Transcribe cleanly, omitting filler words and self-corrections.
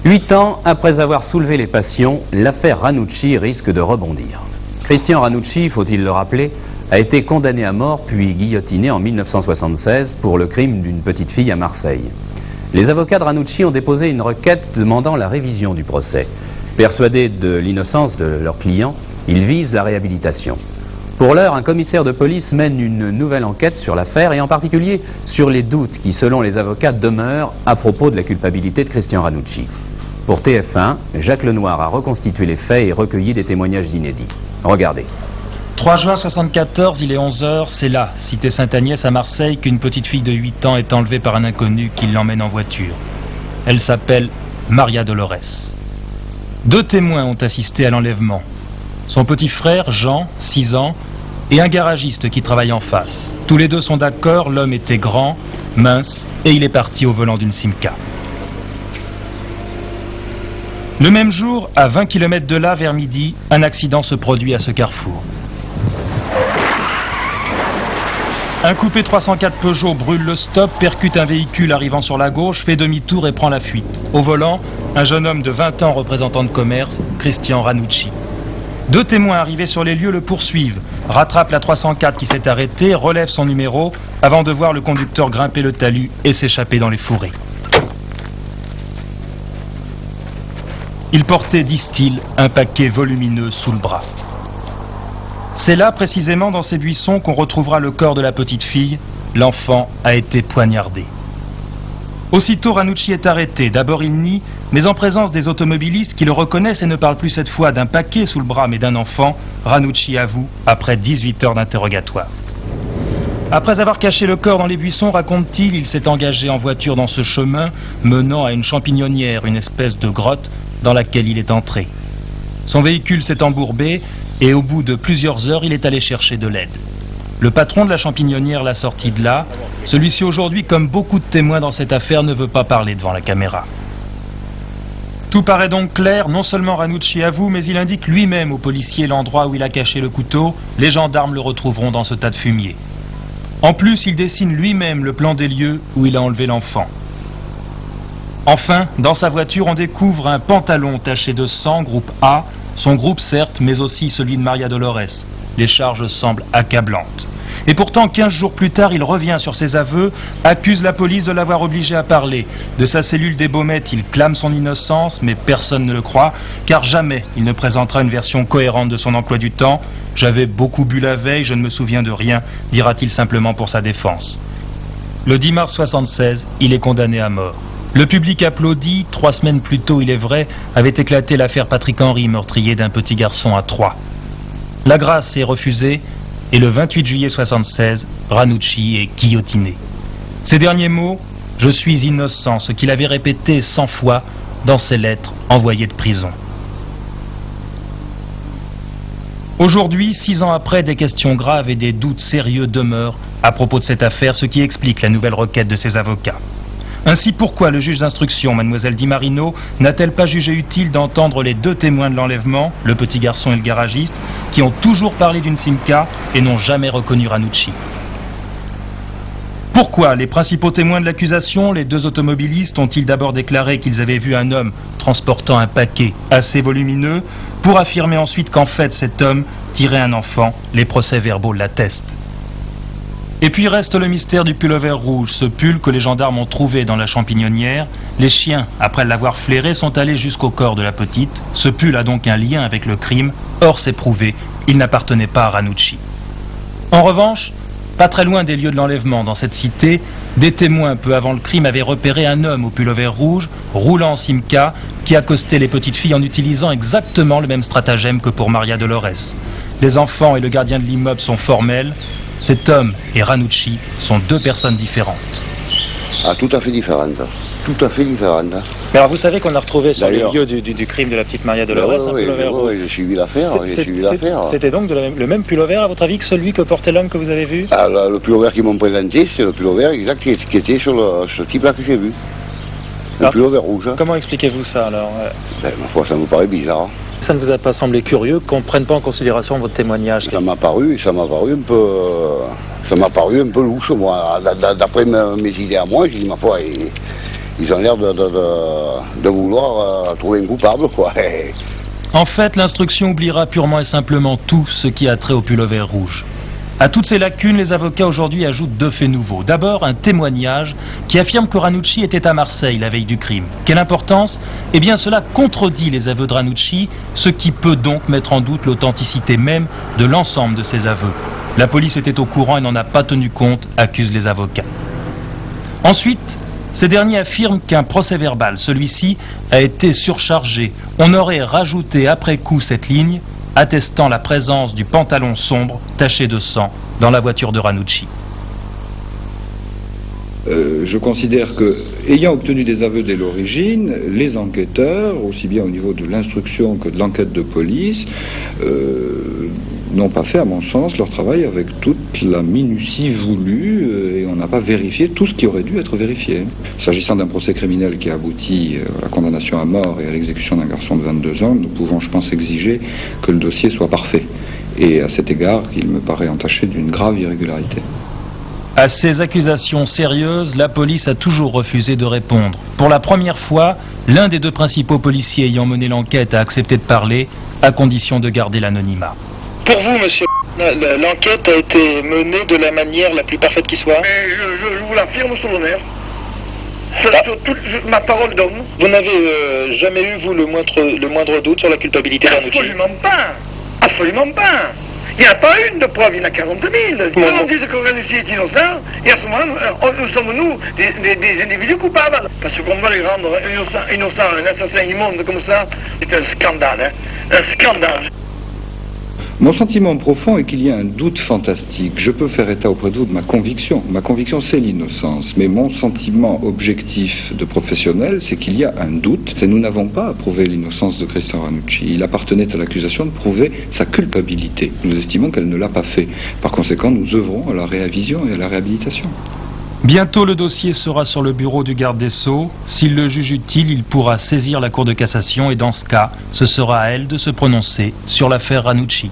8 ans après avoir soulevé les passions, l'affaire Ranucci risque de rebondir. Christian Ranucci, faut-il le rappeler, a été condamné à mort puis guillotiné en 1976 pour le crime d'une petite fille à Marseille. Les avocats de Ranucci ont déposé une requête demandant la révision du procès. Persuadés de l'innocence de leur client, ils visent la réhabilitation. Pour l'heure, un commissaire de police mène une nouvelle enquête sur l'affaire et en particulier sur les doutes qui, selon les avocats, demeurent à propos de la culpabilité de Christian Ranucci. Pour TF1, Jacques Lenoir a reconstitué les faits et recueilli des témoignages inédits. Regardez. 3 juin 1974, il est 11h, c'est là, cité Sainte-Agnès à Marseille, qu'une petite fille de 8 ans est enlevée par un inconnu qui l'emmène en voiture. Elle s'appelle Maria Dolores. 2 témoins ont assisté à l'enlèvement. Son petit frère, Jean, 6 ans, et un garagiste qui travaille en face. Tous les deux sont d'accord, l'homme était grand, mince, et il est parti au volant d'une Simca. Le même jour, à 20 km de là, vers midi, un accident se produit à ce carrefour. Un coupé 304 Peugeot brûle le stop, percute un véhicule arrivant sur la gauche, fait demi-tour et prend la fuite. Au volant, un jeune homme de 20 ans représentant de commerce, Christian Ranucci. 2 témoins arrivés sur les lieux le poursuivent, rattrapent la 304 qui s'est arrêtée, relèvent son numéro, avant de voir le conducteur grimper le talus et s'échapper dans les fourrés. Il portait, disent-ils, un paquet volumineux sous le bras. C'est là, précisément dans ces buissons, qu'on retrouvera le corps de la petite fille. L'enfant a été poignardé. Aussitôt, Ranucci est arrêté. D'abord, il nie, mais en présence des automobilistes qui le reconnaissent et ne parlent plus cette fois d'un paquet sous le bras, mais d'un enfant, Ranucci avoue après 18 heures d'interrogatoire. Après avoir caché le corps dans les buissons, raconte-t-il, il s'est engagé en voiture dans ce chemin menant à une champignonnière, une espèce de grotte dans laquelle il est entré. Son véhicule s'est embourbé et au bout de plusieurs heures, il est allé chercher de l'aide. Le patron de la champignonnière l'a sorti de là. Celui-ci aujourd'hui, comme beaucoup de témoins dans cette affaire, ne veut pas parler devant la caméra. Tout paraît donc clair, non seulement Ranucci avoue, mais il indique lui-même aux policiers l'endroit où il a caché le couteau. Les gendarmes le retrouveront dans ce tas de fumier. En plus, il dessine lui-même le plan des lieux où il a enlevé l'enfant. Enfin, dans sa voiture, on découvre un pantalon taché de sang, groupe A, son groupe certes, mais aussi celui de Maria Dolores. Les charges semblent accablantes. Et pourtant, 15 jours plus tard, il revient sur ses aveux, accuse la police de l'avoir obligé à parler. De sa cellule des Baumettes, il clame son innocence, mais personne ne le croit, car jamais il ne présentera une version cohérente de son emploi du temps. « J'avais beaucoup bu la veille, je ne me souviens de rien », dira-t-il simplement pour sa défense. Le 10 mars 1976, il est condamné à mort. Le public applaudit. 3 semaines plus tôt, il est vrai, avait éclaté l'affaire Patrick Henry, meurtrier d'un petit garçon à Troyes. La grâce est refusée et le 28 juillet 1976, Ranucci est guillotiné. Ces derniers mots, « Je suis innocent », ce qu'il avait répété 100 fois dans ses lettres envoyées de prison. Aujourd'hui, 6 ans après, des questions graves et des doutes sérieux demeurent à propos de cette affaire, ce qui explique la nouvelle requête de ses avocats. Ainsi, pourquoi le juge d'instruction, mademoiselle Di Marino, n'a-t-elle pas jugé utile d'entendre les 2 témoins de l'enlèvement, le petit garçon et le garagiste, qui ont toujours parlé d'une Simca et n'ont jamais reconnu Ranucci? Pourquoi les principaux témoins de l'accusation, les 2 automobilistes, ont-ils d'abord déclaré qu'ils avaient vu un homme transportant un paquet assez volumineux, pour affirmer ensuite qu'en fait cet homme tirait un enfant? Les procès-verbaux l'attestent. Et puis reste le mystère du pullover rouge, ce pull que les gendarmes ont trouvé dans la champignonnière. Les chiens, après l'avoir flairé, sont allés jusqu'au corps de la petite. Ce pull a donc un lien avec le crime. Or, c'est prouvé, il n'appartenait pas à Ranucci. En revanche, pas très loin des lieux de l'enlèvement, dans cette cité, des témoins peu avant le crime avaient repéré un homme au pullover rouge, roulant en Simca, qui accostait les petites filles en utilisant exactement le même stratagème que pour Maria Dolores. Les enfants et le gardien de l'immeuble sont formels. Cet homme et Ranucci sont 2 personnes différentes. Ah, tout à fait différentes. Tout à fait différentes. Mais alors vous savez qu'on a retrouvé sur les lieux du crime de la petite Maria Dolores un pullover rouge. Oui, j'ai suivi l'affaire. C'était donc le même pullover à votre avis que celui que portait l'homme que vous avez vu? Ah, le pullover qu'ils m'ont présenté, c'est le pullover exact qui était sur ce type-là que j'ai vu. Le pullover rouge. Comment expliquez-vous ça alors? Ma foi, ça me paraît bizarre. Ça ne vous a pas semblé curieux qu'on ne prenne pas en considération votre témoignage? Ça m'a paru un peu louche, moi. D'après mes idées à moi, j'ai dit, ma foi, ils ont l'air de vouloir trouver un coupable, quoi. En fait, l'instruction oubliera purement et simplement tout ce qui a trait au pullover rouge. À toutes ces lacunes, les avocats aujourd'hui ajoutent 2 faits nouveaux. D'abord, un témoignage qui affirme que Ranucci était à Marseille la veille du crime. Quelle importance? Eh bien, cela contredit les aveux de Ranucci, ce qui peut donc mettre en doute l'authenticité même de l'ensemble de ses aveux. La police était au courant et n'en a pas tenu compte, accusent les avocats. Ensuite, ces derniers affirment qu'un procès-verbal, celui-ci, a été surchargé. On aurait rajouté après coup cette ligne, attestant la présence du pantalon sombre taché de sang dans la voiture de Ranucci. Je considère que, ayant obtenu des aveux dès l'origine, les enquêteurs, aussi bien au niveau de l'instruction que de l'enquête de police, n'ont pas fait, à mon sens, leur travail avec toute la minutie voulue et on n'a pas vérifié tout ce qui aurait dû être vérifié. S'agissant d'un procès criminel qui a abouti à la condamnation à mort et à l'exécution d'un garçon de 22 ans, nous pouvons, je pense, exiger que le dossier soit parfait. Et à cet égard, il me paraît entaché d'une grave irrégularité. À ces accusations sérieuses, la police a toujours refusé de répondre. Pour la première fois, l'un des 2 principaux policiers ayant mené l'enquête a accepté de parler, à condition de garder l'anonymat. Pour vous, monsieur, l'enquête a été menée de la manière la plus parfaite qui soit? Mais je vous l'affirme sur l'honneur. Ma parole d'homme. Vous n'avez jamais eu, vous, le moindre doute sur la culpabilité d'Ranucci? Absolument pas. Absolument pas. Il n'y a pas une de preuve, il y en a 40 000. Quand on dit que Ranucci est innocent, et à ce moment, nous sommes, nous, des individus coupables. Parce qu'on doit les rendre innocents, un assassin immonde comme ça, c'est un scandale, hein. Un scandale. Mon sentiment profond est qu'il y a un doute fantastique. Je peux faire état auprès de vous de ma conviction. Ma conviction, c'est l'innocence. Mais mon sentiment objectif de professionnel, c'est qu'il y a un doute. Et nous n'avons pas à prouver l'innocence de Christian Ranucci. Il appartenait à l'accusation de prouver sa culpabilité. Nous estimons qu'elle ne l'a pas fait. Par conséquent, nous œuvrons à la révision et à la réhabilitation. Bientôt, le dossier sera sur le bureau du garde des Sceaux. S'il le juge utile, il pourra saisir la Cour de cassation et dans ce cas, ce sera à elle de se prononcer sur l'affaire Ranucci.